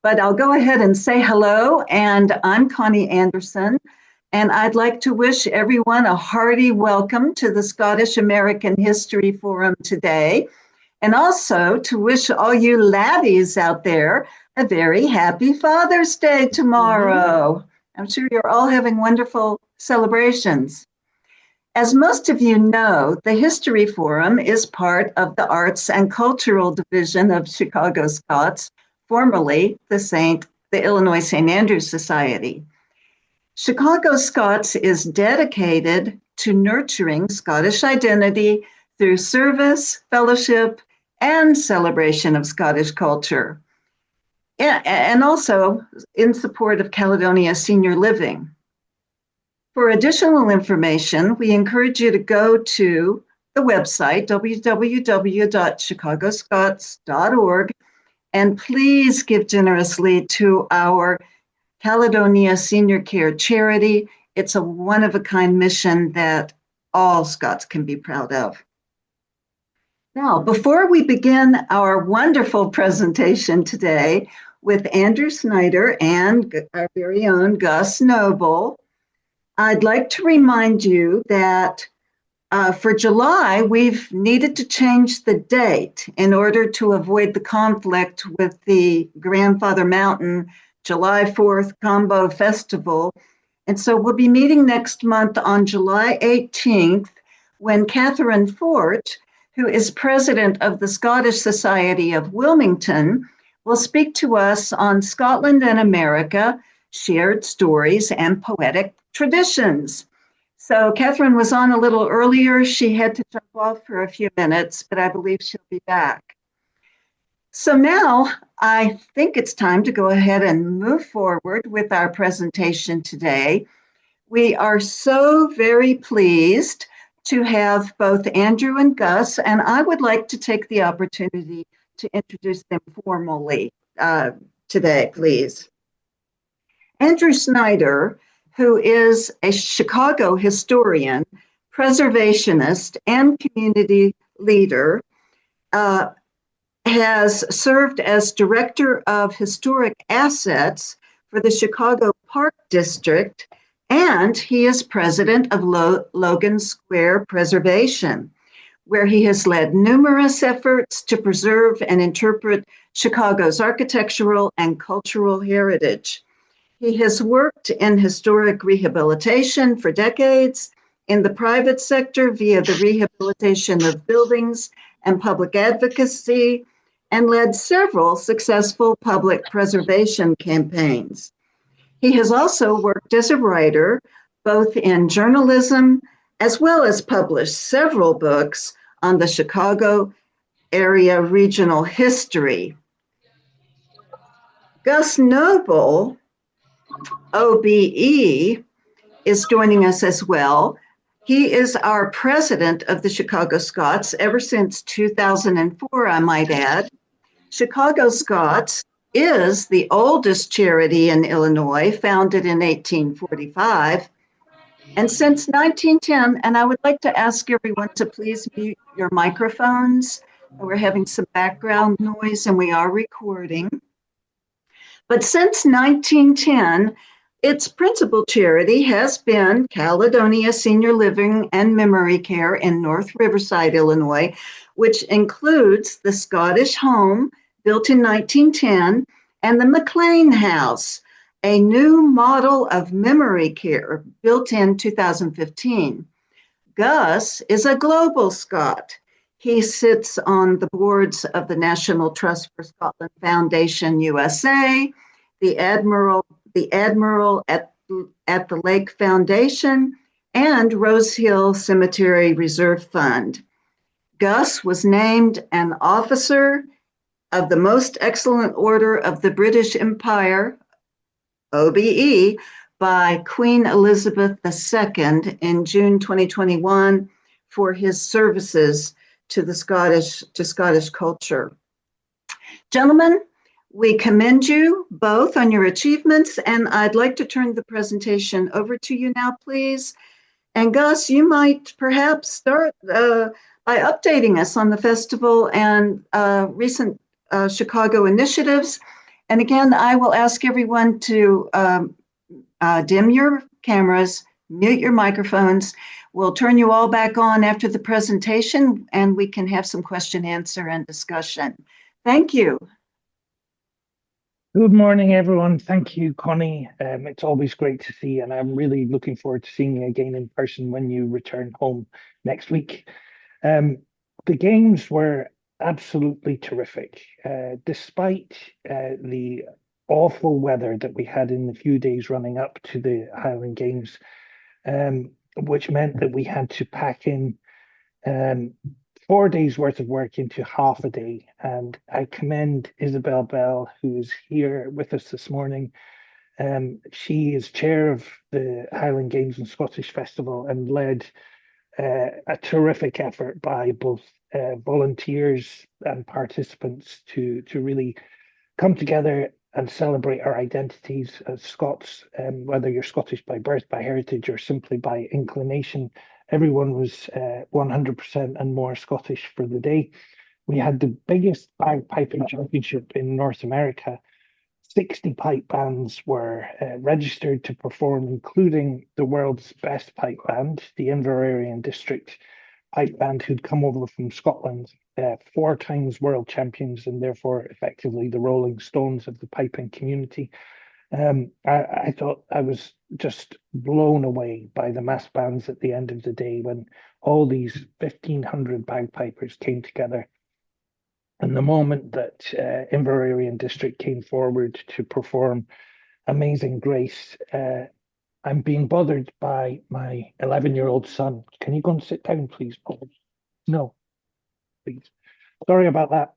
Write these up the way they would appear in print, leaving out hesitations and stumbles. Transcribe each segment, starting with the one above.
but I'll go ahead and say hello. And I'm Connie Anderson, and I'd like to wish everyone a hearty welcome to the Scottish American History Forum today, and also to wish all you laddies out there a very happy Father's Day tomorrow. I'm sure you're all having wonderful celebrations. As most of you know, the History Forum is part of the Arts and Cultural Division of Chicago Scots, formerly the Illinois St. Andrews Society. Chicago Scots is dedicated to nurturing Scottish identity through service, fellowship, and celebration of Scottish culture, and also in support of Caledonia senior living. For additional information, we encourage you to go to the website, www.chicagoscots.org, and please give generously to our Caledonia Senior Care Charity. It's a one-of-a-kind mission that all Scots can be proud of. Now, before we begin our wonderful presentation today with Andrew Schneider and our very own Gus Noble, I'd like to remind you that for July, we've needed to change the date in order to avoid the conflict with the Grandfather Mountain July 4th Combo Festival. And so we'll be meeting next month on July 18th when Catherine Fort, who is president of the Scottish Society of Wilmington, will speak to us on Scotland and America, shared stories and poetic traditions. So Catherine was on a little earlier. She had to jump off for a few minutes, but I believe she'll be back. So now I think it's time to go ahead and move forward with our presentation today. We are so very pleased to have both Andrew and Gus, and I would like to take the opportunity to introduce them formally today, please. Andrew Schneider, who is a Chicago historian, preservationist, and community leader, has served as Director of Historic Assets for the Chicago Park District, and he is president of Logan Square Preservation, where he has led numerous efforts to preserve and interpret Chicago's architectural and cultural heritage. He has worked in historic rehabilitation for decades, in the private sector via the rehabilitation of buildings and public advocacy, and led several successful public preservation campaigns. He has also worked as a writer, both in journalism, as well as published several books on the Chicago area regional history. Gus Noble OBE is joining us as well. He is our president of the Chicago Scots ever since 2004, I might add. Chicago Scots is the oldest charity in Illinois, founded in 1845. And since 1910, and I would like to ask everyone to please mute your microphones. We're having some background noise and we are recording. But since 1910, its principal charity has been Caledonia Senior Living and Memory Care in North Riverside, Illinois, which includes the Scottish Home, built in 1910, and the McLean House, a new model of memory care built in 2015. Gus is a global Scot. He sits on the boards of the National Trust for Scotland Foundation USA, the Admiral at the Lake Foundation, and Rose Hill Cemetery Reserve Fund. Gus was named an officer of the Most Excellent Order of the British Empire, OBE, by Queen Elizabeth II in June 2021 for his services to Scottish culture. Gentlemen, we commend you both on your achievements, and I'd like to turn the presentation over to you now, please. And Gus, you might perhaps start by updating us on the festival and recent Chicago initiatives, And again, I will ask everyone to dim your cameras, mute your microphones. We'll turn you all back on after the presentation, and we can have some question, answer, and discussion. Thank you. Good morning, everyone. Thank you, Connie. It's always great to see you, and I'm really looking forward to seeing you again in person when you return home next week. The games were absolutely terrific. Despite the awful weather that we had in the few days running up to the Highland Games, which meant that we had to pack in 4 days worth of work into half a day. And I commend Isabel Bell, who's here with us this morning. She is chair of the Highland Games and Scottish Festival and led a terrific effort by both volunteers and participants to really come together and celebrate our identities as Scots, whether you're Scottish by birth, by heritage, or simply by inclination. Everyone was 100% and more Scottish for the day. We had the biggest bagpiping championship in North America. 60 pipe bands were registered to perform, including the world's best pipe band, the Inverarian District Pipe Band, who'd come over from Scotland, 4 times world champions, and therefore effectively the Rolling Stones of the piping community. I thought I was just blown away by the mass bands at the end of the day when all these 1,500 bagpipers came together. And the moment that Inverarian District came forward to perform Amazing Grace, I'm being bothered by my 11-year-old son. Can you go and sit down, please, Paul? No, please. Sorry about that.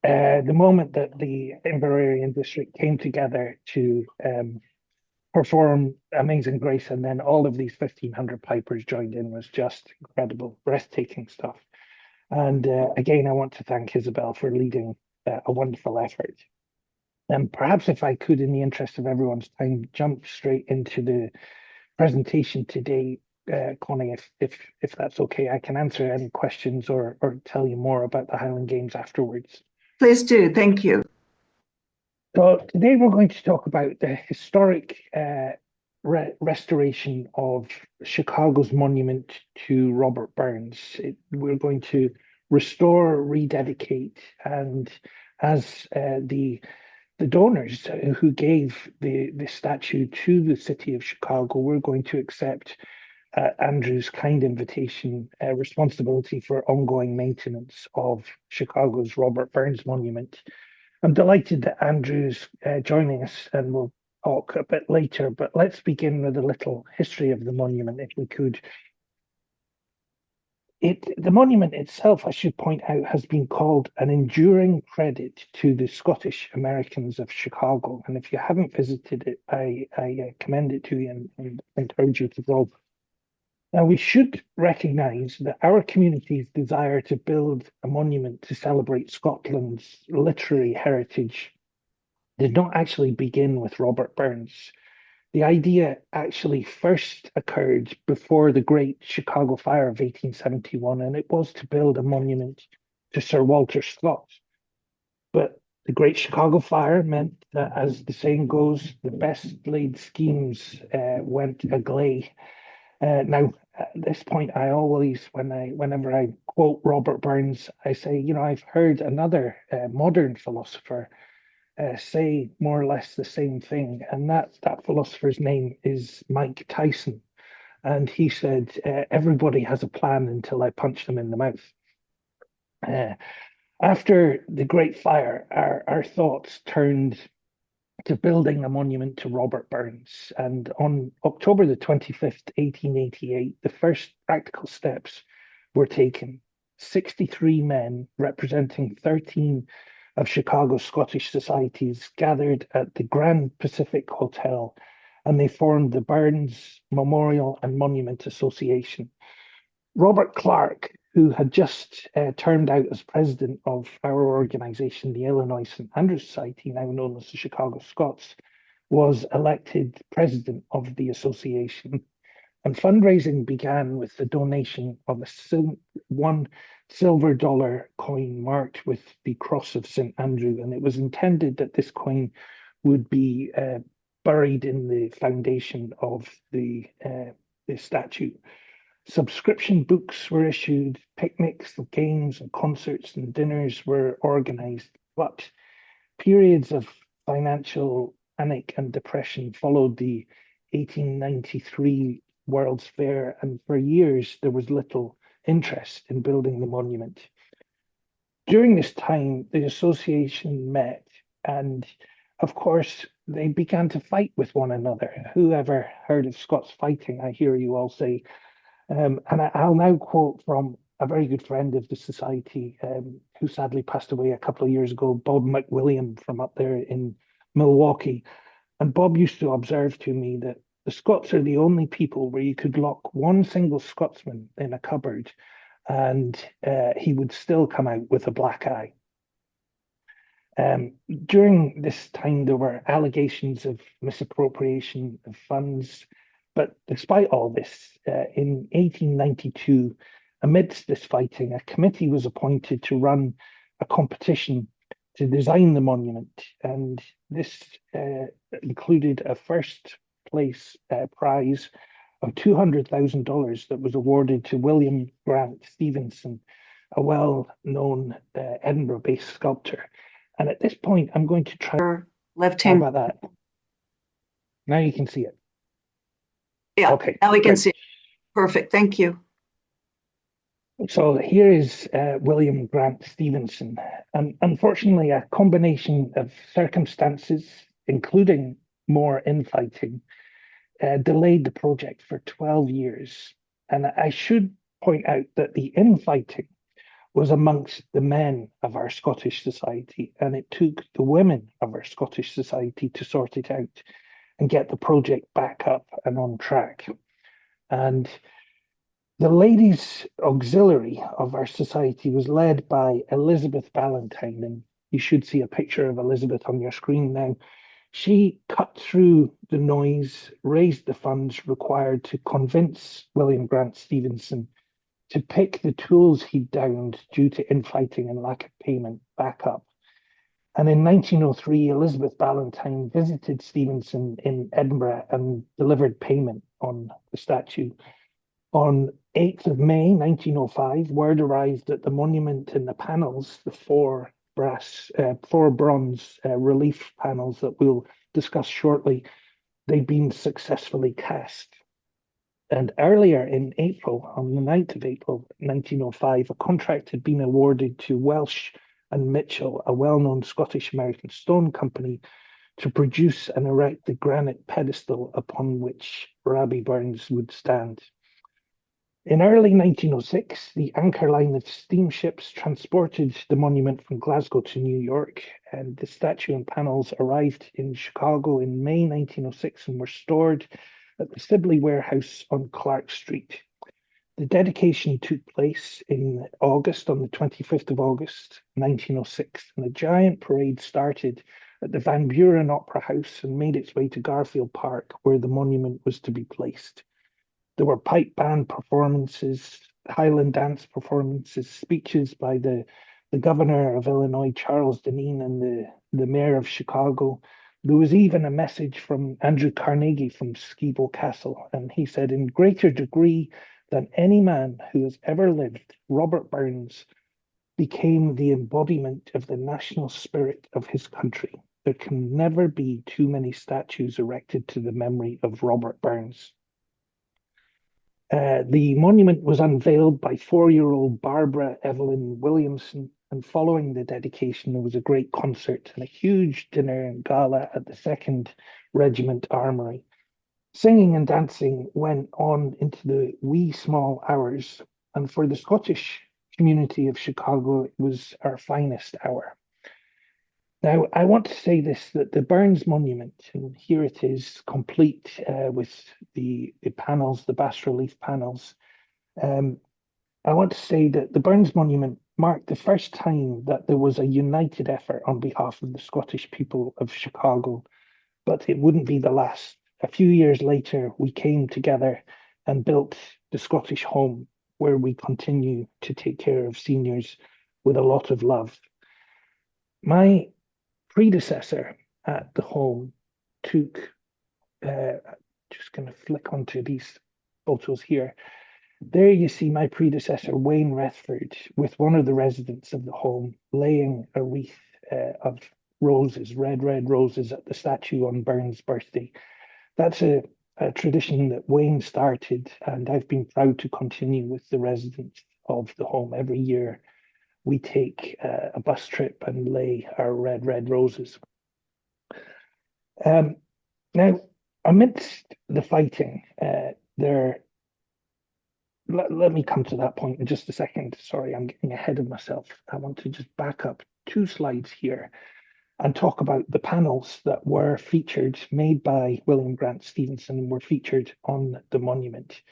The moment that the Inverarian District came together to perform Amazing Grace, and then all of these 1,500 pipers joined in, was just incredible, breathtaking stuff. And again, I want to thank Isabel for leading a wonderful effort. And perhaps if I could, in the interest of everyone's time, jump straight into the presentation today, Connie, if that's okay. I can answer any questions or tell you more about the Highland Games afterwards. Please do. Thank you. So today we're going to talk about the historic restoration of Chicago's monument to Robert Burns. We're going to restore, rededicate, and as the donors who gave the statue to the city of Chicago, we're going to accept Andrew's kind invitation, responsibility for ongoing maintenance of Chicago's Robert Burns Monument. I'm delighted that Andrew's joining us, and we'll talk a bit later, but let's begin with a little history of the monument, if we could. The monument itself, I should point out, has been called an enduring credit to the Scottish Americans of Chicago. And if you haven't visited it, I commend it to you and encourage you to go. Now, we should recognise that our community's desire to build a monument to celebrate Scotland's literary heritage did not actually begin with Robert Burns. The idea actually first occurred before the Great Chicago Fire of 1871, and it was to build a monument to Sir Walter Scott. But the Great Chicago Fire meant that, as the saying goes, the best laid schemes went agley. Now, at this point, I always, whenever I quote Robert Burns, I say, I've heard another modern philosopher say more or less the same thing, and that philosopher's name is Mike Tyson, and he said, "Everybody has a plan until I punch them in the mouth." After the Great Fire, our thoughts turned to building a monument to Robert Burns. And on October the 25th, 1888, the first practical steps were taken. 63 men representing 13 of Chicago's Scottish societies gathered at the Grand Pacific Hotel, and they formed the Burns Memorial and Monument Association. Robert Clark, who had just turned out as president of our organization, the Illinois St. Andrews Society, now known as the Chicago Scots, was elected president of the association. And fundraising began with the donation of one silver dollar coin marked with the cross of St. Andrew, and it was intended that this coin would be buried in the foundation of the statue. Subscription books were issued, picnics, games, and concerts and dinners were organized, but periods of financial panic and depression followed the 1893 World's Fair, and for years there was little interest in building the monument. During this time, the association met, and of course, they began to fight with one another. Who ever heard of Scots fighting? I hear you all say. And I'll now quote from a very good friend of the society, who sadly passed away a couple of years ago, Bob McWilliam from up there in Milwaukee. And Bob used to observe to me that the Scots are the only people where you could lock one single Scotsman in a cupboard and he would still come out with a black eye. During this time, there were allegations of misappropriation of funds. But despite all this, in 1892, amidst this fighting, a committee was appointed to run a competition to design the monument. And this included a first place prize of $200,000 that was awarded to William Grant Stevenson, a well-known Edinburgh-based sculptor. And at this point, I'm going to try. Left How hand. about that? Now you can see it. Yeah, Okay, now we can great. see it. Perfect. Thank you. So here is William Grant Stevenson. And unfortunately, a combination of circumstances, including more infighting, delayed the project for 12 years. And I should point out that the infighting was amongst the men of our Scottish society, and it took the women of our Scottish society to sort it out and get the project back up and on track. And the ladies' auxiliary of our society was led by Elizabeth Ballantyne, and you should see a picture of Elizabeth on your screen now. She cut through the noise, raised the funds required to convince William Grant Stevenson to pick the tools he'd downed due to infighting and lack of payment back up. And in 1903, Elizabeth Ballantyne visited Stevenson in Edinburgh and delivered payment on the statue. On 8th of May 1905, word arrived that the monument and the panels, the four bronze relief panels that we'll discuss shortly, they'd been successfully cast. And earlier in April, on the 9th of April 1905, a contract had been awarded to Welsh and Mitchell, a well-known Scottish-American stone company, to produce and erect the granite pedestal upon which Rabbie Burns would stand. In early 1906, the Anchor Line of steamships transported the monument from Glasgow to New York, and the statue and panels arrived in Chicago in May 1906 and were stored at the Sibley Warehouse on Clark Street. The dedication took place in August, on the 25th of August, 1906, and a giant parade started at the Van Buren Opera House and made its way to Garfield Park, where the monument was to be placed. There were pipe band performances, Highland dance performances, speeches by the governor of Illinois, Charles Deneen, and the mayor of Chicago. There was even a message from Andrew Carnegie from Skibo Castle, and he said, in greater degree than any man who has ever lived, Robert Burns became the embodiment of the national spirit of his country. There can never be too many statues erected to the memory of Robert Burns. The monument was unveiled by 4-year-old Barbara Evelyn Williamson, and following the dedication, there was a great concert and a huge dinner and gala at the 2nd Regiment Armory. Singing and dancing went on into the wee small hours, and for the Scottish community of Chicago, it was our finest hour. Now, I want to say this, that the Burns Monument, and here it is complete with the panels, the bas-relief panels. I want to say that the Burns Monument marked the first time that there was a united effort on behalf of the Scottish people of Chicago, but it wouldn't be the last. A few years later, we came together and built the Scottish Home. where we continue to take care of seniors with a lot of love. My predecessor at the home took, just going to flick onto these photos here. There you see my predecessor, Wayne Rethford, with one of the residents of the home laying a wreath of roses, red roses at the statue on Burns' birthday. That's a tradition that Wayne started, and I've been proud to continue with the residents of the home. Every year we take a bus trip and lay our red roses. Now, amidst the fighting, let me come to that point in just a second. Sorry, I'm getting ahead of myself. I want to just back up 2 slides here and talk about the panels that were featured, made by William Grant Stevenson, and were featured on the monument.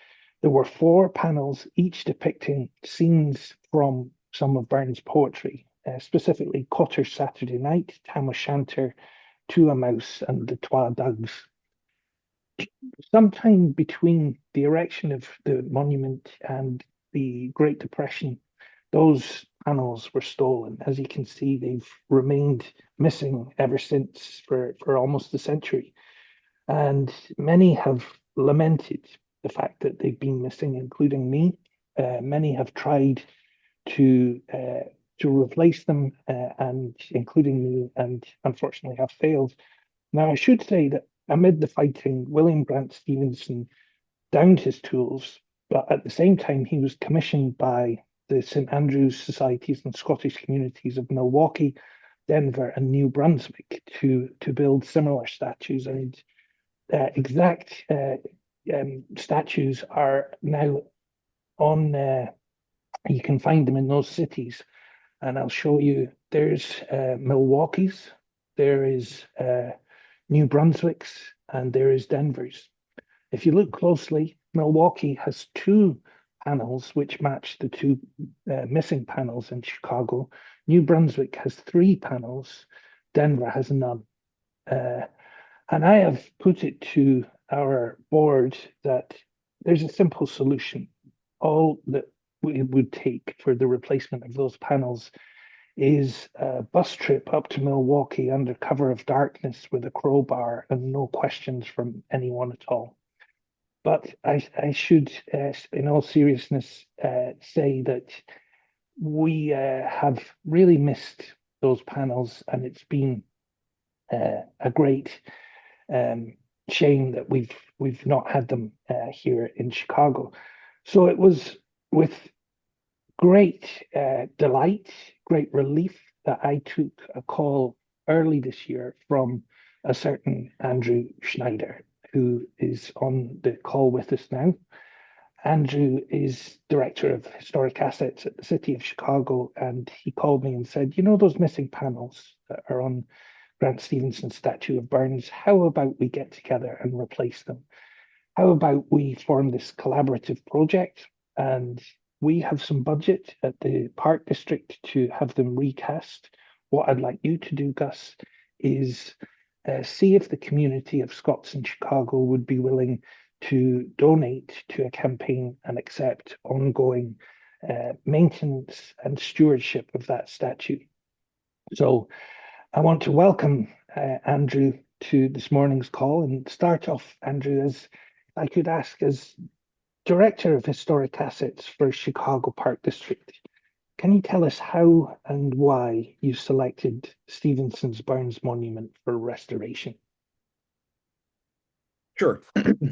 There were 4 panels, each depicting scenes from some of Burns' poetry, specifically Cotter's Saturday Night, Tam O'Shanter, To a Mouse, and the Twa Dugs. Sometime between the erection of the monument and the Great Depression, those panels were stolen. As you can see, they've remained missing ever since for almost a century. And many have lamented the fact that they've been missing, including me. Many have tried to replace them, and including me, and unfortunately have failed. Now, I should say that amid the fighting, William Grant Stevenson downed his tools, but at the same time, he was commissioned by the St. Andrew's Societies and Scottish Communities of Milwaukee, Denver, and New Brunswick to build similar statues. And exact statues are now on, you can find them in those cities. And I'll show you, there's Milwaukee's, there is New Brunswick's, and there is Denver's. If you look closely, Milwaukee has 2 panels which match the 2 missing panels in Chicago. New Brunswick has 3 panels. Denver has none. And I have put it to our board that there's a simple solution. All that it would take for the replacement of those panels is a bus trip up to Milwaukee under cover of darkness with a crowbar and no questions from anyone at all. But I should, in all seriousness, say that we have really missed those panels, and it's been a great shame that we've not had them here in Chicago. So it was with great delight, great relief that I took a call early this year from a certain Andrew Schneider, who is on the call with us now. Andrew is Director of Historic Assets at the City of Chicago, and he called me and said, you know those missing panels that are on Grant Stevenson's statue of Burns, how about we get together and replace them? How about we form this collaborative project, and we have some budget at the Park District to have them recast. What I'd like you to do, Gus, is see if the community of Scots in Chicago would be willing to donate to a campaign and accept ongoing maintenance and stewardship of that statue. So I want to welcome Andrew to this morning's call and start off, Andrew, as I could ask, as Director of Historic Assets for Chicago Park District, can you tell us how and why you selected Stevenson's Burns Monument for restoration? Sure.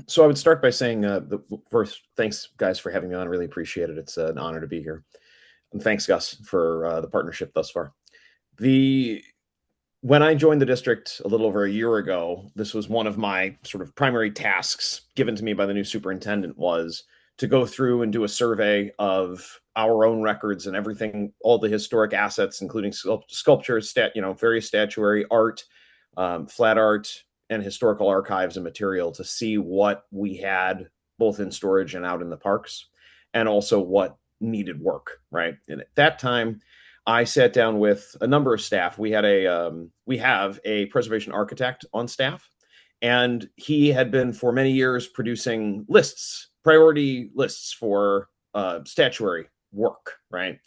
So I would start by saying, first, thanks, guys, for having me on. I really appreciate it. It's an honor to be here. And thanks, Gus, for the partnership thus far. When I joined the district a little over a year ago, this was one of my sort of primary tasks given to me by the new superintendent, was to go through and do a survey of our own records and everything, all the historic assets, including sculpture, various statuary, art, flat art, and historical archives and material, to see what we had both in storage and out in the parks, and also what needed work, right? And at that time, I sat down with a number of staff. We have a preservation architect on staff, and he had been for many years producing lists, priority lists for statuary work, right?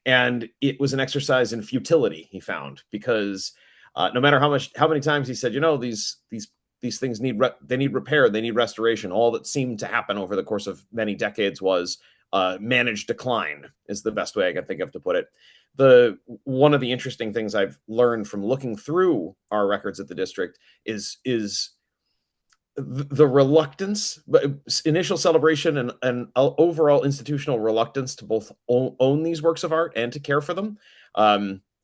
And it was an exercise in futility, he found, because no matter how many times he said, these things need repair, they need restoration. All that seemed to happen over the course of many decades was managed decline, is the best way I can think of to put it. One of the interesting things I've learned from looking through our records at the district is the reluctance, but initial celebration and overall institutional reluctance to both own these works of art and to care for them.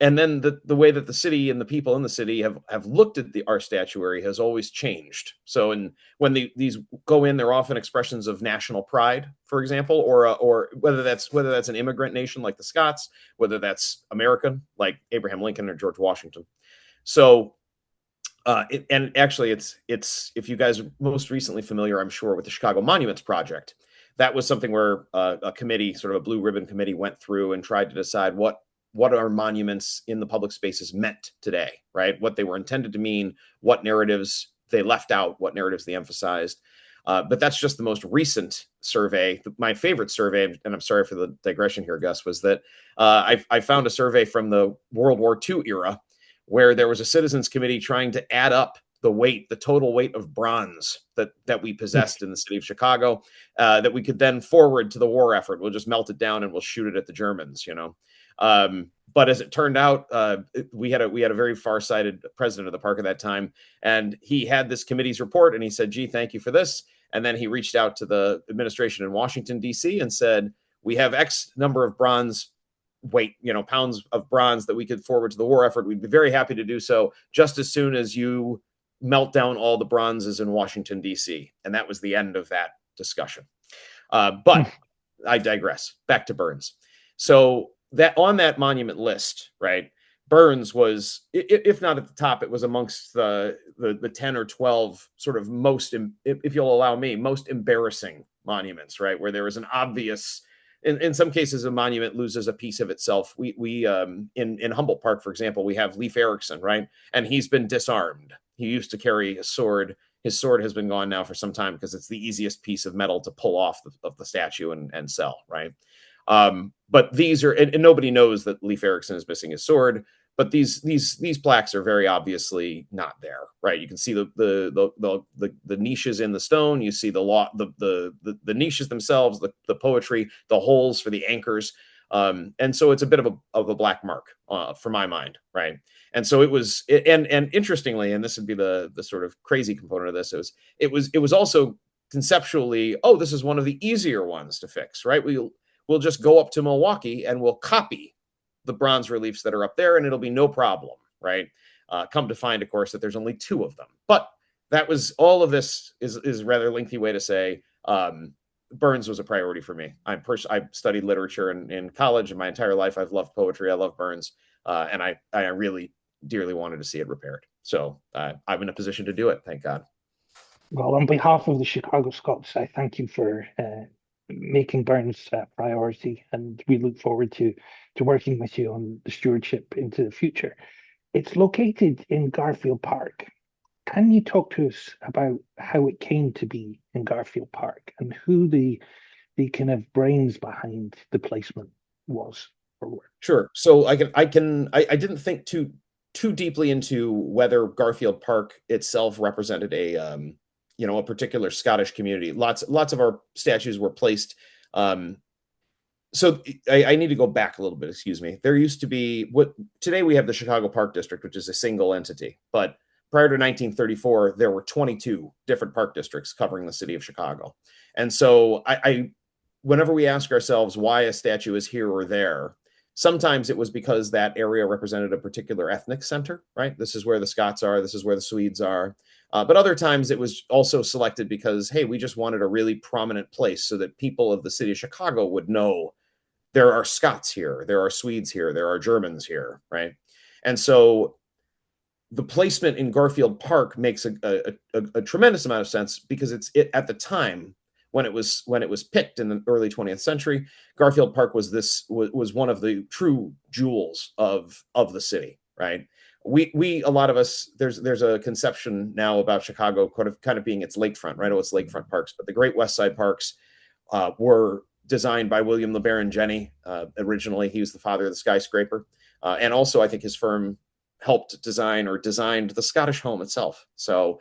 And then the way that the city and the people in the city have looked at our statuary has always changed. So when these go in, they're often expressions of national pride, for example, or whether that's an immigrant nation like the Scots, whether that's American like Abraham Lincoln or George Washington. So and actually, it's if you guys are most recently familiar, I'm sure, with the Chicago Monuments Project, that was something where a committee, sort of a blue ribbon committee, went through and tried to decide what our monuments in the public spaces meant today, right? What they were intended to mean, what narratives they left out, what narratives they emphasized. But that's just the most recent survey. My favorite survey, and I'm sorry for the digression here, Gus, was that I found a survey from the World War II era where there was a citizens committee trying to add up the total weight of bronze that we possessed in the city of Chicago, that we could then forward to the war effort. We'll just melt it down and we'll shoot it at the Germans, But as it turned out, we had a very far-sighted president of the park at that time, and he had this committee's report, and he said, "Gee, thank you for this." And then he reached out to the administration in Washington, D.C., and said, "We have X number of bronze weight, pounds of bronze that we could forward to the war effort. We'd be very happy to do so just as soon as you melt down all the bronzes in Washington, D.C." And that was the end of that discussion. But I digress. Back to Burns. So that on that monument list, right, Burns was, if not at the top, it was amongst the 10 or 12 sort of most, if you'll allow me, most embarrassing monuments, right, where there is an obvious, in some cases, a monument loses a piece of itself. We in Humboldt Park, for example, we have Leif Erikson, right? And he's been disarmed. He used to carry a sword. His sword has been gone now for some time because it's the easiest piece of metal to pull off of the statue and sell, right? But these are, and nobody knows that Leif Erikson is missing his sword. But these plaques are very obviously not there, right? You can see the niches in the stone. You see the niches themselves, the poetry, the holes for the anchors, and so it's a bit of a black mark for my mind, right? And so it was, and interestingly, and this would be the sort of crazy component of this, it was also conceptually, this is one of the easier ones to fix, right? We'll just go up to Milwaukee and we'll copy the bronze reliefs that are up there, and it'll be no problem, right? Come to find, of course, that there's only 2 of them. But that was, all of this is a rather lengthy way to say Burns was a priority for me. I studied literature in college, and my entire life I've loved poetry. I love Burns, and I really dearly wanted to see it repaired. So I'm in a position to do it, thank God. Well, on behalf of the Chicago Scots, I thank you for making Burns a priority, and we look forward to working with you on the stewardship into the future. It's located in Garfield Park. Can you talk to us about how it came to be in Garfield Park and who the kind of brains behind the placement was or were? Sure. So I didn't think too deeply into whether Garfield Park itself represented a particular Scottish community. Lots of our statues were placed. So I need to go back a little bit. Excuse me. There used to be today we have the Chicago Park District, which is a single entity. But prior to 1934, there were 22 different park districts covering the city of Chicago. And so whenever we ask ourselves why a statue is here or there, sometimes it was because that area represented a particular ethnic center, right? This is where the Scots are. This is where the Swedes are. But other times it was also selected because, hey, we just wanted a really prominent place so that people of the city of Chicago would know there are Scots here, there are Swedes here, there are Germans here, right? And so the placement in Garfield Park makes a tremendous amount of sense because it's at the time when it was picked in the early 20th century, Garfield Park was one of the true jewels of the city, right? A lot of us, there's a conception now about Chicago kind of being its lakefront, right? It's lakefront parks, but the Great West Side parks were designed by William LeBaron Jenney. Originally, he was the father of the skyscraper. And also, I think his firm helped design or designed the Scottish home itself. So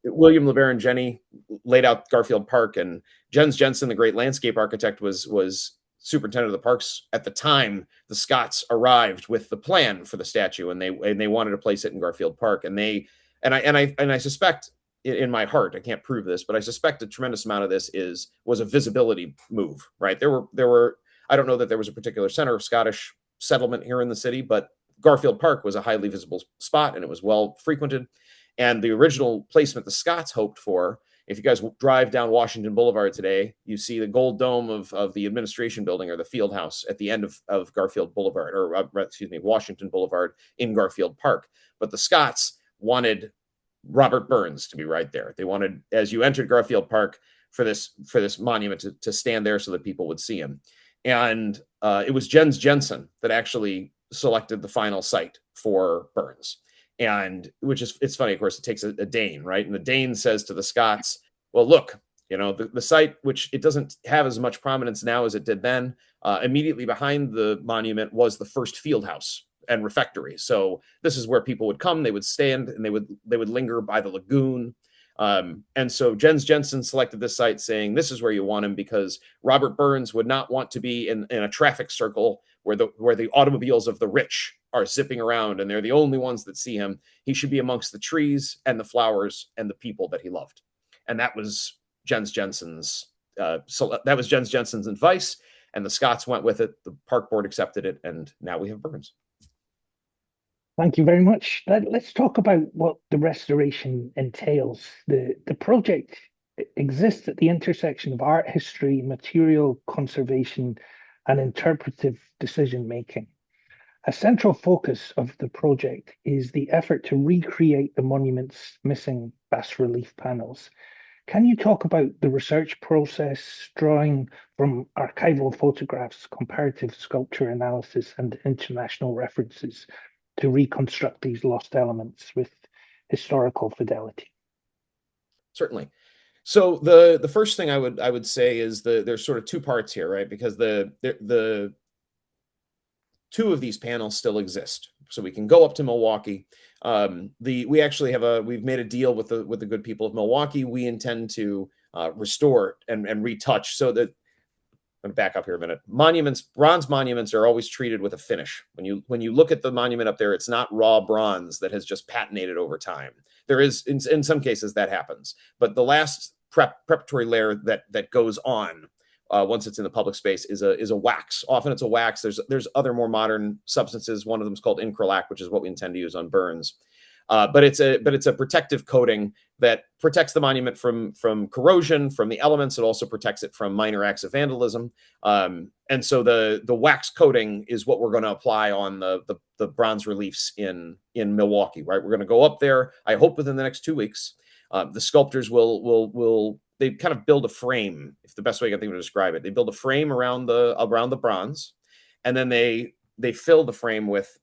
William LeBaron Jenney laid out Garfield Park, and Jens Jensen, the great landscape architect, was superintendent of the parks at the time the Scots arrived with the plan for the statue, and they wanted to place it in Garfield Park. And I suspect, in my heart, I can't prove this, but I suspect a tremendous amount of this was a visibility move, right? There were I don't know that there was a particular center of Scottish settlement here in the city, but Garfield Park was a highly visible spot, and it was well frequented. And the original placement the Scots hoped for, if you guys drive down Washington Boulevard today, you see the gold dome of the administration building, or the field house, at the end of Garfield Boulevard, or Washington Boulevard in Garfield Park. But the Scots wanted Robert Burns to be right there. They wanted, as you entered Garfield Park, for this monument to stand there so that people would see him. And it was Jens Jensen that actually selected the final site for Burns. And it's funny, of course, it takes a Dane, right? And the Dane says to the Scots, well, look, the site, which it doesn't have as much prominence now as it did then, immediately behind the monument was the first field house and refectory. So this is where people would come, they would stand, and they would linger by the lagoon. And so Jens Jensen selected this site, saying this is where you want him, because Robert Burns would not want to be in a traffic circle where the automobiles of the rich are zipping around and they're the only ones that see him. He should be amongst the trees and the flowers and the people that he loved. And that was Jens Jensen's advice, and the Scots went with it. The park board accepted it, and now we have Burns. Thank you very much. Let's talk about what the restoration entails. The project exists at the intersection of art history, material conservation, and interpretive decision-making. A central focus of the project is the effort to recreate the monument's missing bas-relief panels. Can you talk about the research process, drawing from archival photographs, comparative sculpture analysis, and international references to reconstruct these lost elements with historical fidelity? Certainly. So the first thing I would say is there's sort of two parts here, right? Because the two of these panels still exist, so we can go up to Milwaukee. We've made a deal with the good people of Milwaukee. We intend to restore and retouch, so that, I'm going to back up here a minute. Bronze monuments are always treated with a finish. When you look at the monument up there, it's not raw bronze that has just patinated over time. There is, in some cases, that happens, but the last preparatory layer that goes on once it's in the public space is a wax. Often it's a wax. There's other more modern substances. One of them is called incralac, which is what we intend to use on Burns. But it's a protective coating that protects the monument from corrosion, from the elements. It also protects it from minor acts of vandalism. And so the wax coating is what we're going to apply on the bronze reliefs in Milwaukee. Right, we're going to go up there, I hope, within the next 2 weeks. The sculptors will they kind of build a frame, if the best way I can think of to describe it. They build a frame around the bronze, and then they fill the frame with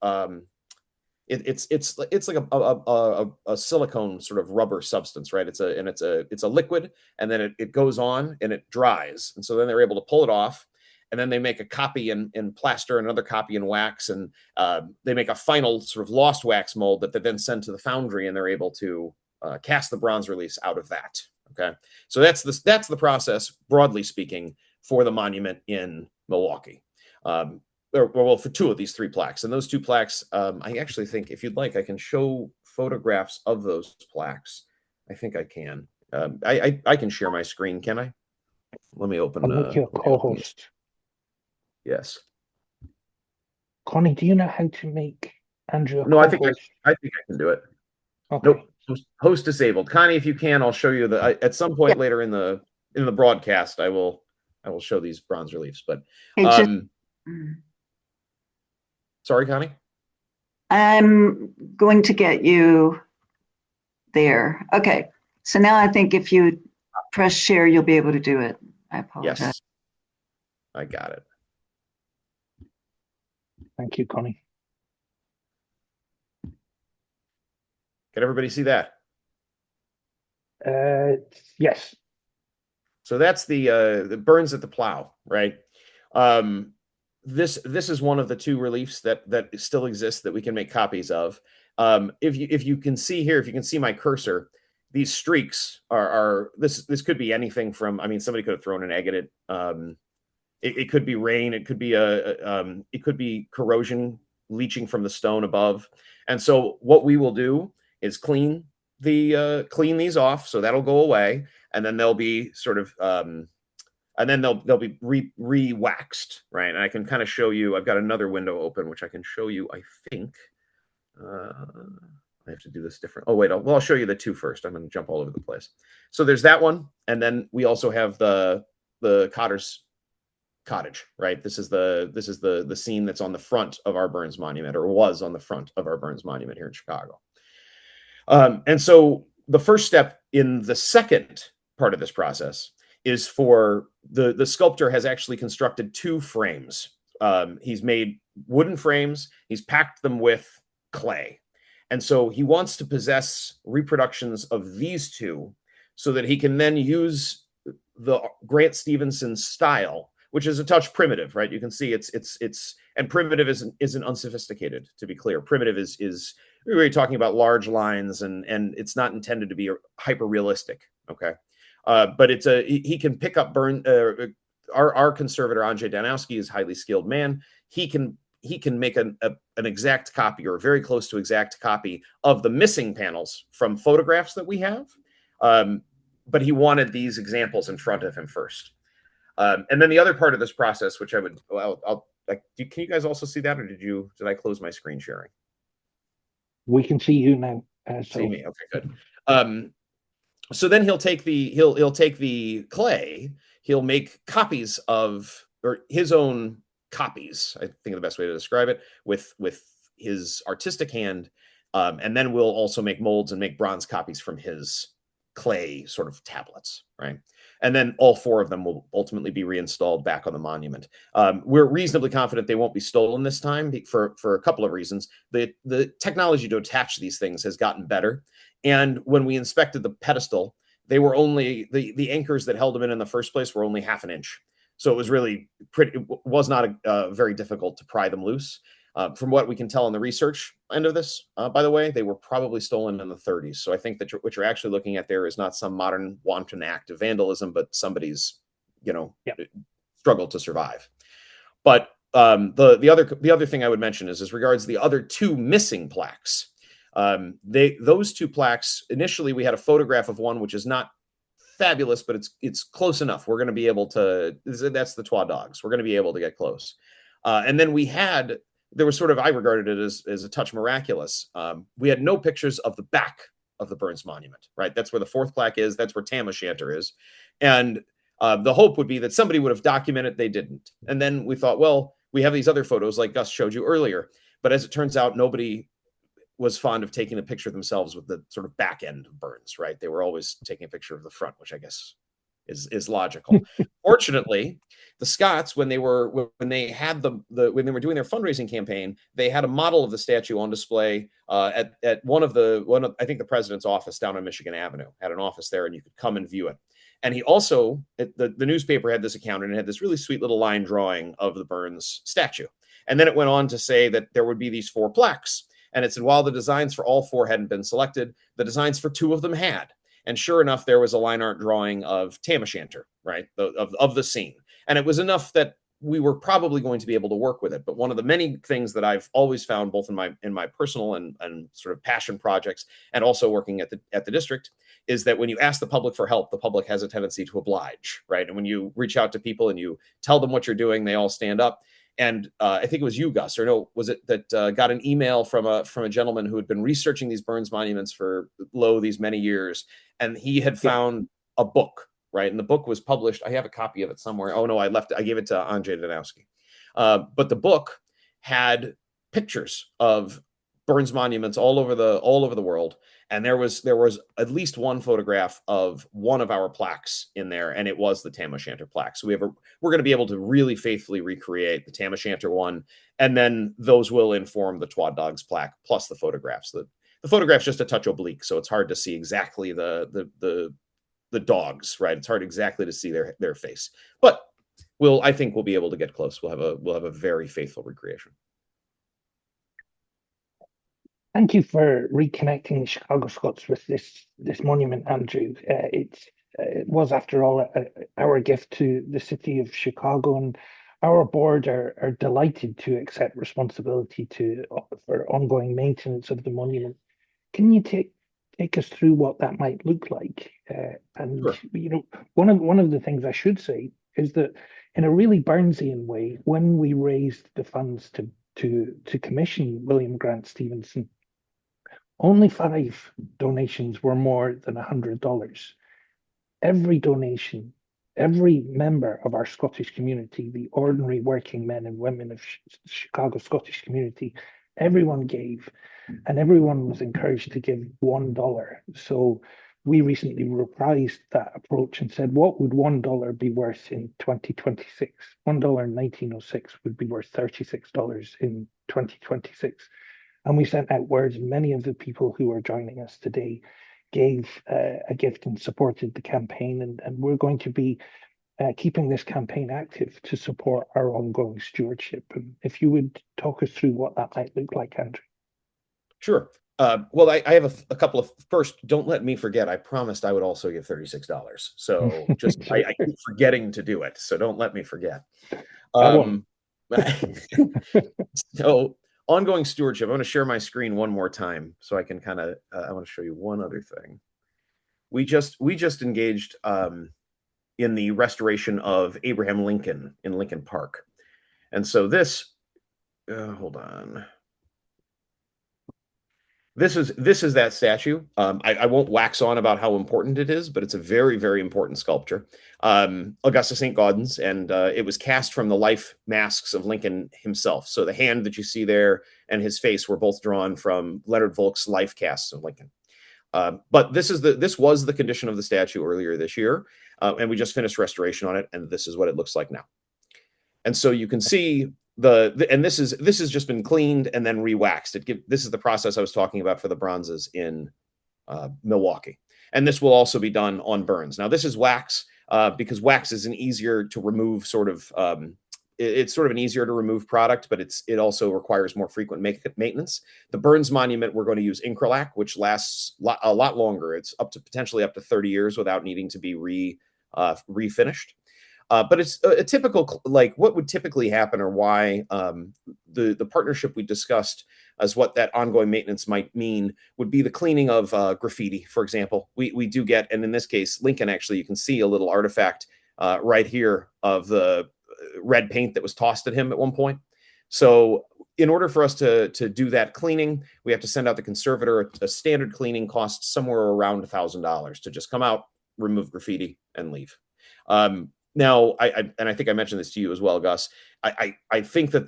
it's like a silicone sort of rubber substance, right? It's a liquid, and then it goes on and it dries, and so then they're able to pull it off, and then they make a copy in plaster, another copy in wax, and they make a final sort of lost wax mold that they then send to the foundry, and they're able to cast the bronze reliefs out of that. Okay, so that's the process, broadly speaking, for the monument in Milwaukee. Well, for two of these three plaques. And those two plaques, I actually think, if you'd like, I can show photographs of those plaques. I think I can. I can share my screen, can I? Let me open. I'll make you a co-host. Yes. Connie, do you know how to make Andrew a No, co-host? I think I can do it. Okay. Nope. Host disabled. Connie, if you can, I'll show you at some point later in the broadcast. I will show these bronze reliefs. But sorry, Connie. I'm going to get you there. Okay. So now I think if you press share, you'll be able to do it. I apologize. Yes. I got it. Thank you, Connie. Can everybody see that? Yes. So that's the burns at the plow, right? This is one of the two reliefs that still exists that we can make copies of. If you can see here, if you can see my cursor, these streaks are this could be anything from, I mean, somebody could have thrown an egg at it. It could be rain. It could be it could be corrosion leaching from the stone above. And so what we will do is clean these off, so that'll go away, and then they'll be sort of and then they'll be re-waxed, right? And I can kind of show you. I've got another window open, which I can show you. I think I have to do this different. Oh wait, I'll show you the two first. I'm going to jump all over the place. So there's that one, and then we also have the Cotter's cottage, right? This is the scene that's on the front of our Burns monument, or was on the front of our Burns monument here in Chicago. And so the first step in the second part of this process is for the sculptor has actually constructed two frames. He's made wooden frames. He's packed them with clay. And so he wants to possess reproductions of these two so that he can then use the Grant Stevenson style, which is a touch primitive, right? You can see it's and primitive isn't unsophisticated, to be clear. Primitive is we're really talking about large lines, and it's not intended to be hyper realistic, okay? But he can pick up our conservator Andrzej Danowski is a highly skilled man. He can make an exact copy, or very close to exact copy, of the missing panels from photographs that we have. But he wanted these examples in front of him first. And then the other part of this process, which can you guys also see that, or did I close my screen sharing? We can see you now. See me. Okay, good. So then he'll take the clay. He'll make copies of, or his own copies, I think the best way to describe it, with his artistic hand, and then we'll also make molds and make bronze copies from his clay sort of tablets, right? And then all four of them will ultimately be reinstalled back on the monument. We're reasonably confident they won't be stolen this time for a couple of reasons. The technology to attach these things has gotten better. And when we inspected the pedestal, they were only, the anchors that held them in the first place were only half an inch. So it was really it was not very difficult to pry them loose. From what we can tell on the research end of this, by the way, they were probably stolen in the 30s. So I think that what you're actually looking at there is not some modern wanton act of vandalism, but somebody's, struggle to survive. But the other thing I would mention is as regards the other two missing plaques. Those two plaques, initially we had a photograph of one which is not fabulous, but it's close enough. We're going to be able to. That's the Twa Dogs. We're going to be able to get close. And then there was sort of, I regarded it as a touch miraculous. We had no pictures of the back of the Burns Monument, right? That's where the fourth plaque is. That's where Tam O'Shanter is. And the hope would be that somebody would have documented. They didn't. And then we thought, well, we have these other photos like Gus showed you earlier. But as it turns out, nobody was fond of taking a picture of themselves with the sort of back end of Burns, right? They were always taking a picture of the front, which I guess is logical. Fortunately, the Scots, when they were doing their fundraising campaign, they had a model of the statue on display at one of I think the president's office down on Michigan Avenue, had an office there, and you could come and view it. And he also, the newspaper had this account, and it had this really sweet little line drawing of the Burns statue. And then it went on to say that there would be these four plaques. And it said, while the designs for all four hadn't been selected, the designs for two of them had. And sure enough, there was a line art drawing of Tam O'Shanter, right, of the scene. And it was enough that we were probably going to be able to work with it. But one of the many things that I've always found, both in my personal and sort of passion projects, and also working at the district, is that when you ask the public for help, the public has a tendency to oblige, right? And when you reach out to people and you tell them what you're doing, they all stand up. And I think it was you, Gus, or no, was it that got an email from a gentleman who had been researching these Burns monuments for these many years, and he had found a book, right? And the book was published. I have a copy of it somewhere. Oh no, I gave it to Andrzej Danowski. But the book had pictures of Burns monuments all over the world, and there was at least one photograph of one of our plaques in there, and it was the Tam O'Shanter plaque. So we're going to be able to really faithfully recreate the Tam O'Shanter one, and then those will inform the Twa Dogs plaque plus the photographs. The photograph's just a touch oblique, so it's hard to see exactly the the dogs, right? It's hard exactly to see their face, but I think we'll be able to get close. We'll have a very faithful recreation. Thank you for reconnecting the Chicago Scots with this monument, Andrew. It was, after all, our gift to the city of Chicago, and our board are delighted to accept responsibility for ongoing maintenance of the monument. Can you take us through what that might look like? And Sure. you know, one of the things I should say is that, in a really Burnsian way, when we raised the funds to commission William Grant Stevenson, only 5 donations were more than $100. Every donation, every member of our Scottish community, the ordinary working men and women of Chicago Scottish community, everyone gave, and everyone was encouraged to give $1. So we recently reprised that approach and said, what would $1 be worth in 2026? $1 in 1906 would be worth $36 in 2026. And we sent out words, and many of the people who are joining us today gave a gift and supported the campaign. And we're going to be keeping this campaign active to support our ongoing stewardship. And if you would talk us through what that might look like, Andrew. Sure. Well, I have a couple of, first, don't let me forget, I promised I would also give $36. So just, I keep forgetting to do it. So don't let me forget. So ongoing stewardship, I'm going to share my screen one more time so I can kind of, I want to show you one other thing. We just engaged in the restoration of Abraham Lincoln in Lincoln Park. And so this, hold on. This is that statue. I won't wax on about how important it is, but it's a very, very important sculpture. Augustus St. Gaudens, and it was cast from the life masks of Lincoln himself. So the hand that you see there and his face were both drawn from Leonard Volk's life casts of Lincoln. But this was the condition of the statue earlier this year, and we just finished restoration on it, and this is what it looks like now. And so you can see and this has just been cleaned and then re-waxed. This is the process I was talking about for the bronzes in Milwaukee, and this will also be done on burns. Now this is wax because wax is an easier to remove it's sort of an easier to remove product, but it also requires more frequent maintenance. The Burns monument, we're going to use Incralac, which lasts a lot longer. It's potentially up to 30 years without needing to be refinished. But it's a typical, like what would typically happen, or why the partnership we discussed as what that ongoing maintenance might mean would be the cleaning of graffiti, for example. We do get, and in this case, Lincoln, actually, you can see a little artifact right here of the red paint that was tossed at him at one point. So in order for us to do that cleaning, we have to send out the conservator. A standard cleaning costs somewhere around $1,000 to just come out, remove graffiti, and leave. Now, I think I mentioned this to you as well, Gus. I think that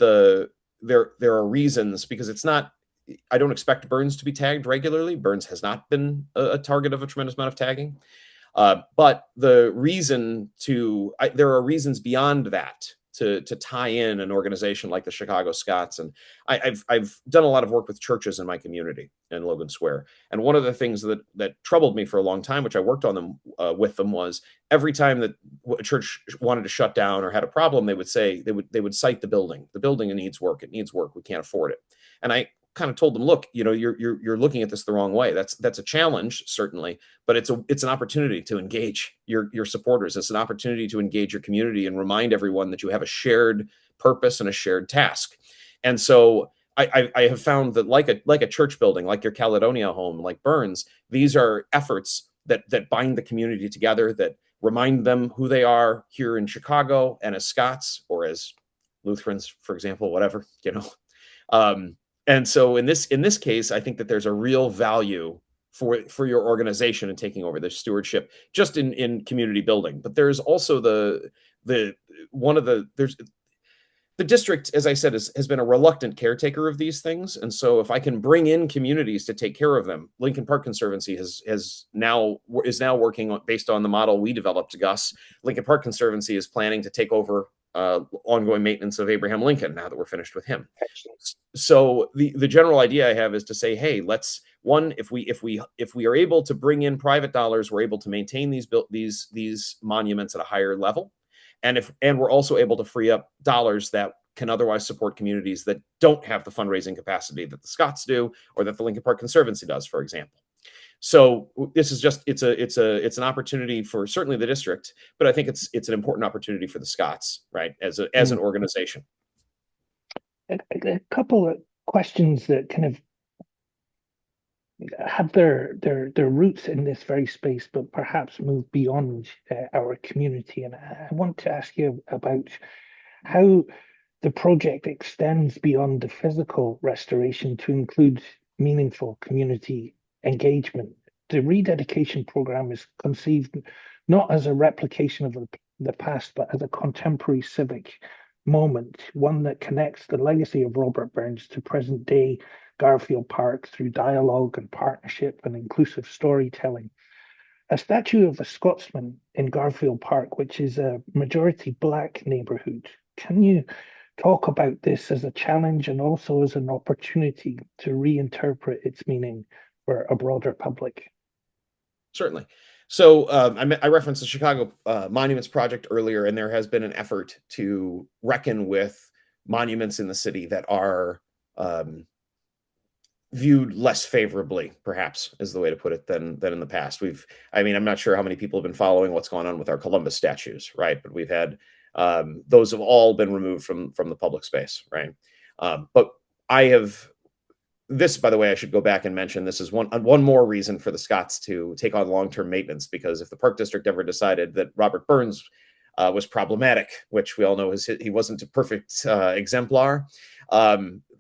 there are reasons, because it's not, I don't expect Burns to be tagged regularly. Burns has not been a target of a tremendous amount of tagging. But there are reasons beyond that to tie in an organization like the Chicago Scots. And I've done a lot of work with churches in my community in Logan Square. And one of the things that troubled me for a long time, which I worked on them with them, was every time that a church wanted to shut down or had a problem, they would say, they would cite the building. The building needs work. It needs work. We can't afford it. And I kind of told them, look, you're looking at this the wrong way. That's a challenge, certainly, but it's an opportunity to engage your supporters. It's an opportunity to engage your community and remind everyone that you have a shared purpose and a shared task. And so I have found that like a church building, like your Caledonia home, like Burns, these are efforts that bind the community together, that remind them who they are here in Chicago and as Scots or as Lutherans, for example, whatever, And so in this case, I think that there's a real value for your organization in taking over this stewardship, just in community building. But there's also the district, as I said, has been a reluctant caretaker of these things. And so if I can bring in communities to take care of them, Lincoln Park Conservancy is now working based on the model we developed, Gus. Lincoln Park Conservancy is planning to take over ongoing maintenance of Abraham Lincoln now that we're finished with him. Excellent. So the general idea I have is to say, hey, let's if we are able to bring in private dollars, we're able to maintain these monuments at a higher level, and we're also able to free up dollars that can otherwise support communities that don't have the fundraising capacity that the Scots do, or that the Lincoln Park Conservancy does, for example. So this is just it's an opportunity for certainly the district, but I think it's an important opportunity for the Scots, right, as an organization. A couple of questions that kind of have their roots in this very space, but perhaps move beyond our community. And I want to ask you about how the project extends beyond the physical restoration to include meaningful community engagement. The rededication program is conceived not as a replication of the past, but as a contemporary civic moment, one that connects the legacy of Robert Burns to present day Garfield Park through dialogue and partnership and inclusive storytelling. A statue of a Scotsman in Garfield Park, which is a majority Black neighborhood. Can you talk about this as a challenge and also as an opportunity to reinterpret its meaning for a broader public? Certainly. So I referenced the Chicago Monuments Project earlier, and there has been an effort to reckon with monuments in the city that are viewed less favorably, perhaps, is the way to put it, than in the past. I'm not sure how many people have been following what's going on with our Columbus statues, right? But we've had those have all been removed from the public space, right? But I have this, by the way, I should go back and mention, this is one more reason for the Scots to take on long-term maintenance, because if the Park District ever decided that Robert Burns was problematic, which we all know he wasn't a perfect exemplar,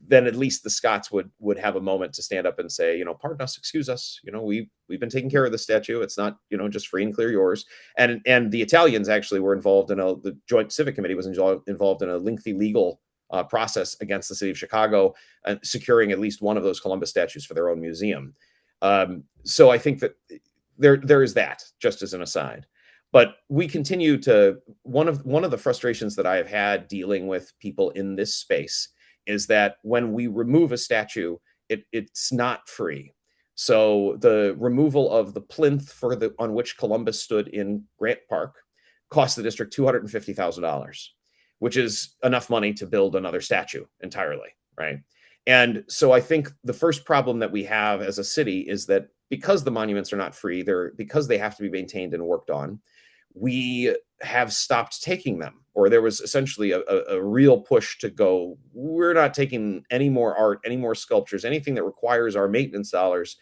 then at least the Scots would have a moment to stand up and say, pardon us, excuse us, we've been taking care of the statue. It's not, just free and clear yours. And the Italians actually were involved in the Joint Civic Committee was involved in a lengthy legal process against the city of Chicago, securing at least one of those Columbus statues for their own museum. So I think that there is that, just as an aside. But we continue to one of the frustrations that I have had dealing with people in this space is that when we remove a statue, it's not free. So the removal of the plinth on which Columbus stood in Grant Park cost the district $250,000. which is enough money to build another statue entirely, right? And so I think the first problem that we have as a city is that because the monuments are not free, because they have to be maintained and worked on, we have stopped taking them. Or there was essentially a real push to go, we're not taking any more art, any more sculptures, anything that requires our maintenance dollars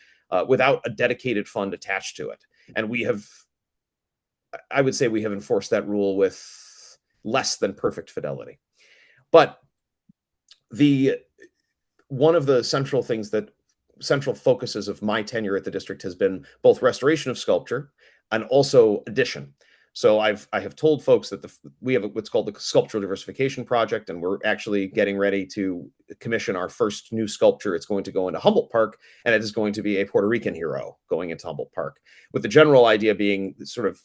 without a dedicated fund attached to it. And I would say we have enforced that rule with less than perfect fidelity. But one of the central focuses of my tenure at the district has been both restoration of sculpture and also addition. So I have told folks that we have what's called the Sculptural Diversification Project, and we're actually getting ready to commission our first new sculpture. It's going to go into Humboldt Park, and it is going to be a Puerto Rican hero going into Humboldt Park, with the general idea being sort of,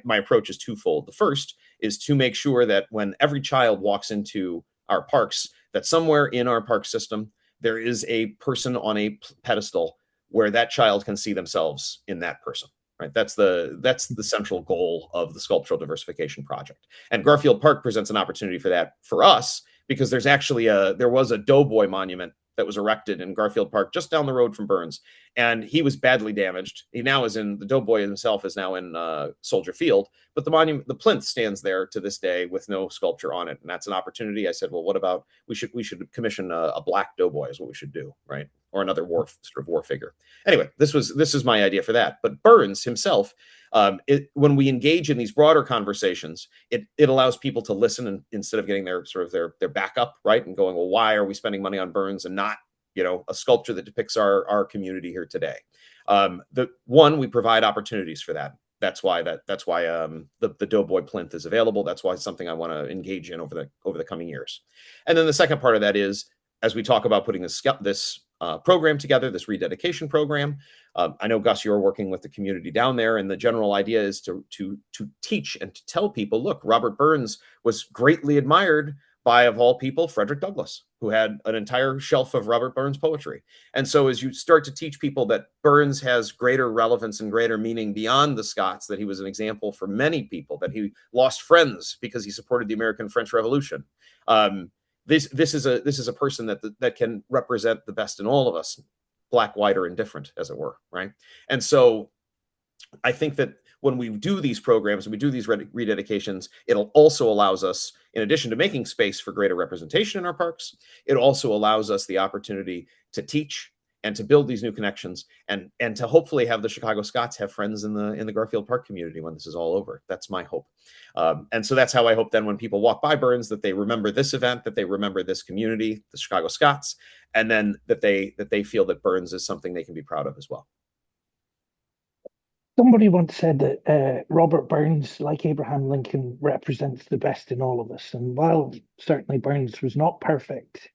my approach is twofold. The first is to make sure that when every child walks into our parks, that somewhere in our park system, there is a person on a pedestal where that child can see themselves in that person. Right, that's the central goal of the Sculptural Diversification Project, and Garfield Park presents an opportunity for that for us, because there was a doughboy monument that was erected in Garfield Park just down the road from Burns, and he was badly damaged. He now is the doughboy himself is now in Soldier Field, but the plinth stands there to this day with no sculpture on it, and that's an opportunity. I said, well, what about we should commission a black doughboy is what we should do, right? Or another war figure. Anyway, this is my idea for that. But Burns himself, when we engage in these broader conversations, it allows people to listen, and instead of getting their back up, right, and going, well, why are we spending money on Burns and not a sculpture that depicts our community here today? We provide opportunities for that. That's why the doughboy plinth is available. That's why it's something I want to engage in over the coming years. And then the second part of that is, as we talk about putting this program together, this rededication program. I know, Gus, you're working with the community down there, and the general idea is to teach and to tell people, look, Robert Burns was greatly admired by, of all people, Frederick Douglass, who had an entire shelf of Robert Burns poetry. And so as you start to teach people that Burns has greater relevance and greater meaning beyond the Scots, that he was an example for many people, that he lost friends because he supported the American-French Revolution. This is a person that can represent the best in all of us, black, white, or indifferent, as it were, right? And so I think that when we do these programs and we do these rededications, it'll also allows us, in addition to making space for greater representation in our parks, it also allows us the opportunity to teach and to build these new connections, and to hopefully have the Chicago Scots have friends in the Garfield Park community when this is all over. That's my hope. And so that's how I hope then when people walk by Burns, that they remember this event, that they remember this community, the Chicago Scots, and then that they feel that Burns is something they can be proud of as well. Somebody once said that Robert Burns, like Abraham Lincoln, represents the best in all of us. And while certainly Burns was not perfect,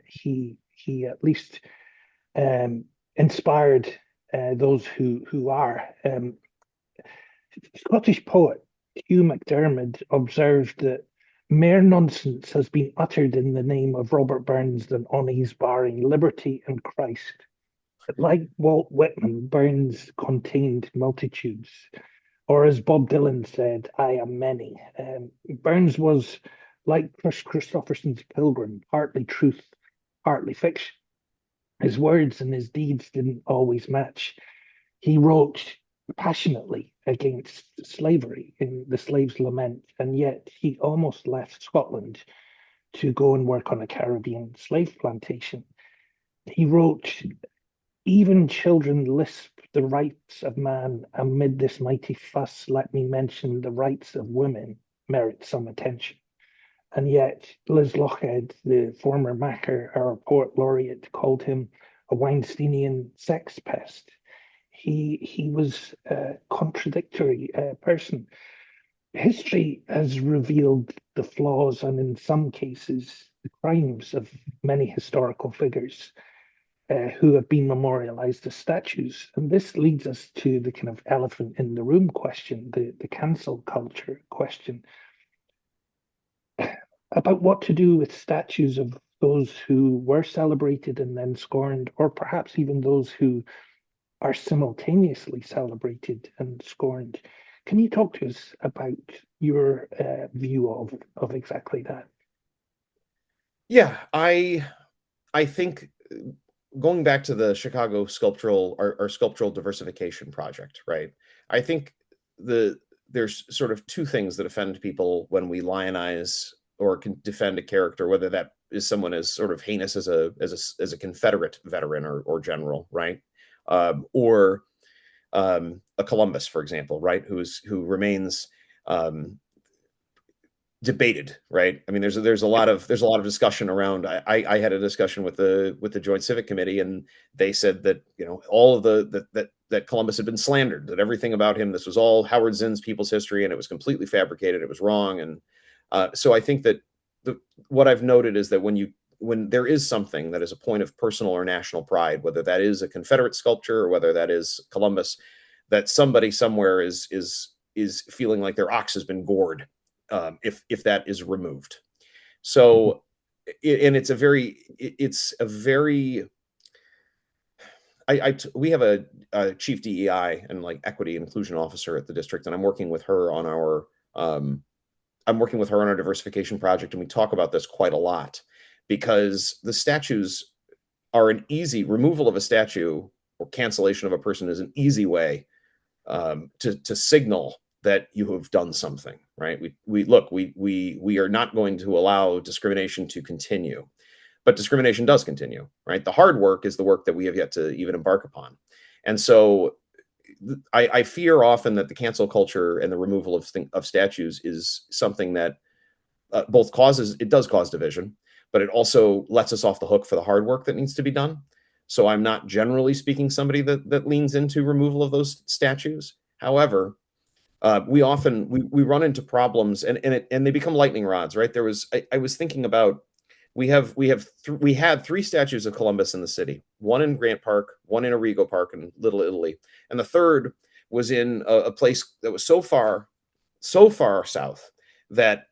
he at least inspired those who are. Scottish poet Hugh MacDiarmid observed that mere nonsense has been uttered in the name of Robert Burns than on his barring liberty and Christ. Like Walt Whitman, Burns contained multitudes. Or as Bob Dylan said, I am many. Burns was like Chris Christopherson's Pilgrim, partly truth, partly fiction. His words and his deeds didn't always match. He wrote passionately against slavery in The Slave's Lament, and yet he almost left Scotland to go and work on a Caribbean slave plantation. He wrote, even children lisp the rights of man. Amid this mighty fuss, let me mention the rights of women merit some attention. And yet Liz Lochhead, the former Macker, our poet laureate, called him a Weinsteinian sex pest. He was a contradictory person. History has revealed the flaws and in some cases the crimes of many historical figures who have been memorialized as statues. And this leads us to the kind of elephant in the room question, the cancel culture question, about what to do with statues of those who were celebrated and then scorned, or perhaps even those who are simultaneously celebrated and scorned. Can you talk to us about your view of exactly that? Yeah, I think going back to the Chicago sculptural or sculptural diversification project, right? I think there's sort of two things that offend people when we lionize or can defend a character, whether that is someone as sort of heinous as a Confederate veteran or general, right? Or a Columbus, for example, right? Who remains debated, right? I mean, there's a lot of discussion around. I had a discussion with the Joint Civic Committee, and they said that, you know, all of that Columbus had been slandered, that everything about him, this was all Howard Zinn's People's History, and it was completely fabricated, it was wrong. And so I think that what I've noted is that when there is something that is a point of personal or national pride, whether that is a Confederate sculpture or whether that is Columbus, that somebody somewhere is feeling like their ox has been gored, if that is removed. So, and it's a very, we have a chief DEI and like equity inclusion officer at the district, and I'm working with her on our diversification project, and we talk about this quite a lot, because the statues are an easy removal of a statue or cancellation of a person is an easy way to signal that you have done something, right? We are not going to allow discrimination to continue, but discrimination does continue, right? The hard work is the work that we have yet to even embark upon. And so I fear often that the cancel culture and the removal of statues is something that it does cause division, but it also lets us off the hook for the hard work that needs to be done. So I'm not generally speaking somebody that leans into removal of those statues. However, we often run into problems and they become lightning rods, right? I was thinking about we had three statues of Columbus in the city, one in Grant Park, one in Arrigo Park in Little Italy, and the third was in a place that was so far south that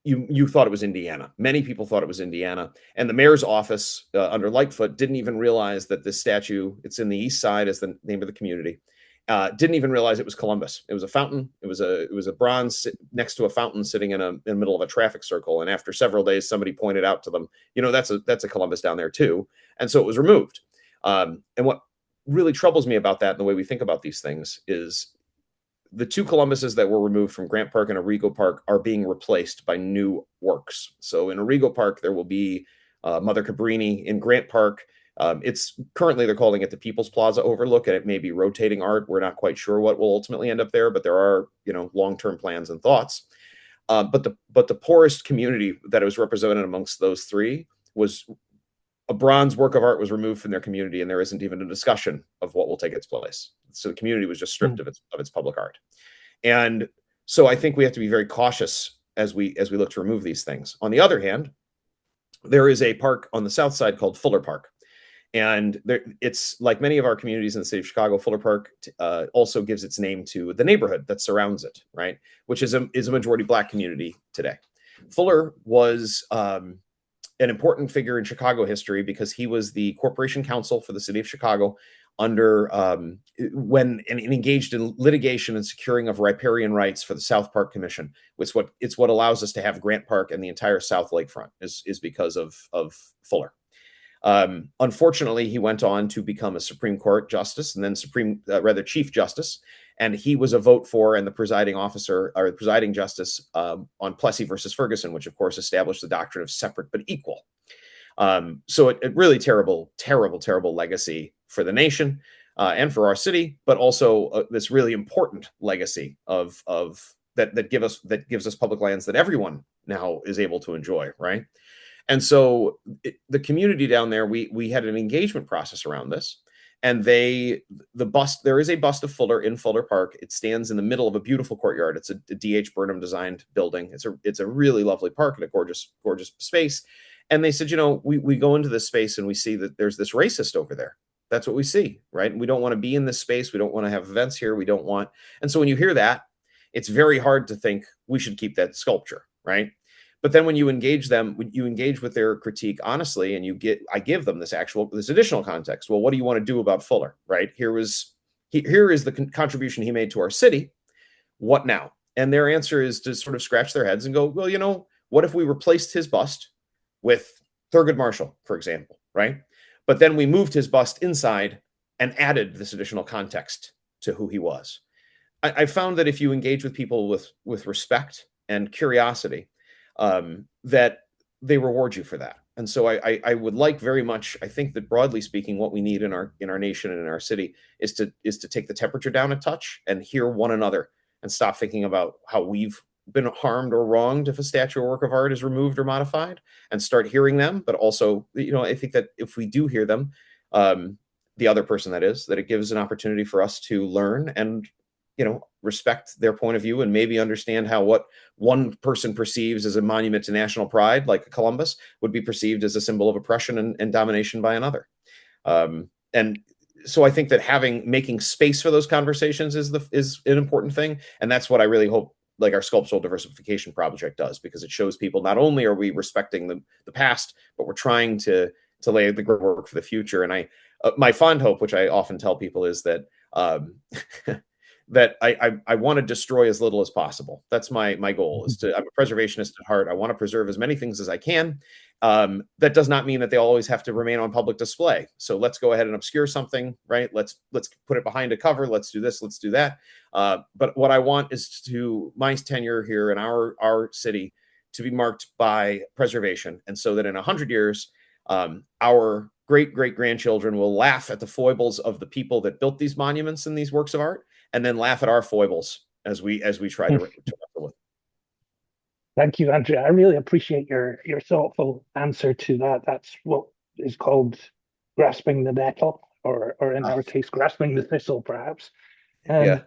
you thought it was Indiana. Many people thought it was Indiana, and the mayor's office under Lightfoot didn't even realize that this statue, it's in the east side as the name of the community, didn't even realize it was Columbus. It was a fountain. It was a bronze next to a fountain sitting in the middle of a traffic circle. And after several days, somebody pointed out to them, that's a Columbus down there too, and so it was removed. And what really troubles me about that and the way we think about these things is the two Columbuses that were removed from Grant Park and Arrigo Park are being replaced by new works. So in Arrigo Park, there will be Mother Cabrini. In Grant Park, it's currently, they're calling it the People's Plaza Overlook, and it may be rotating art. We're not quite sure what will ultimately end up there, but there are, long-term plans and thoughts. But the poorest community that was represented amongst those three was a bronze work of art was removed from their community, and there isn't even a discussion of what will take its place. So the community was just stripped of its public art. And so I think we have to be very cautious as we look to remove these things. On the other hand, there is a park on the south side called Fuller Park. And it's like many of our communities in the city of Chicago. Fuller Park also gives its name to the neighborhood that surrounds it, right? Which is a majority Black community today. Fuller was an important figure in Chicago history because he was the corporation counsel for the city of Chicago under when engaged in litigation and securing of riparian rights for the South Park Commission. It's what allows us to have Grant Park and the entire South Lakefront is because of Fuller. Unfortunately, he went on to become a Supreme Court justice and then Chief Justice. And he was a vote for and the presiding officer or the presiding justice on Plessy versus Ferguson, which of course established the doctrine of separate but equal. So it really terrible legacy for the nation and for our city, but also this really important legacy of that gives us public lands that everyone now is able to enjoy, right? And so the community down there, we had an engagement process around this. And there is a bust of Fuller in Fuller Park. It stands in the middle of a beautiful courtyard. It's a D.H. Burnham designed building. It's a really lovely park and a gorgeous space. And they said, we go into this space and we see that there's this racist over there. That's what we see, right? And we don't want to be in this space. We don't want to have events here. And so when you hear that, it's very hard to think we should keep that sculpture, right? But then when you engage with their critique honestly, and I give them this additional context. Well, what do you want to do about Fuller, right? Here is the contribution he made to our city. What now? And their answer is to sort of scratch their heads and go, well, what if we replaced his bust with Thurgood Marshall, for example, right? But then we moved his bust inside and added this additional context to who he was. I found that if you engage with people with respect and curiosity, that they reward you for that. And so I would like very much, I think that broadly speaking, what we need in our nation and in our city is to take the temperature down a touch and hear one another and stop thinking about how we've been harmed or wronged if a statue or work of art is removed or modified, and start hearing them. But also, I think that if we do hear them, the other person that it gives an opportunity for us to learn and respect their point of view and maybe understand how what one person perceives as a monument to national pride, like Columbus, would be perceived as a symbol of oppression and domination by another. And so I think that making space for those conversations is an important thing. And that's what I really hope like our sculptural diversification project does, because it shows people not only are we respecting the past, but we're trying to lay the groundwork for the future. And my fond hope, which I often tell people, is that that I want to destroy as little as possible. That's my goal. I'm a preservationist at heart. I want to preserve as many things as I can. That does not mean that they always have to remain on public display. So let's go ahead and obscure something, right? Let's put it behind a cover. Let's do this. Let's do that. But what I want is my tenure here in our city to be marked by preservation, and so that in 100 years, our great-great-grandchildren will laugh at the foibles of the people that built these monuments and these works of art, and then laugh at our foibles as we try to wrestle with. Thank you, Andrea. I really appreciate your thoughtful answer to that. That's what is called grasping the nettle, or in our case, grasping the thistle, perhaps. Yeah.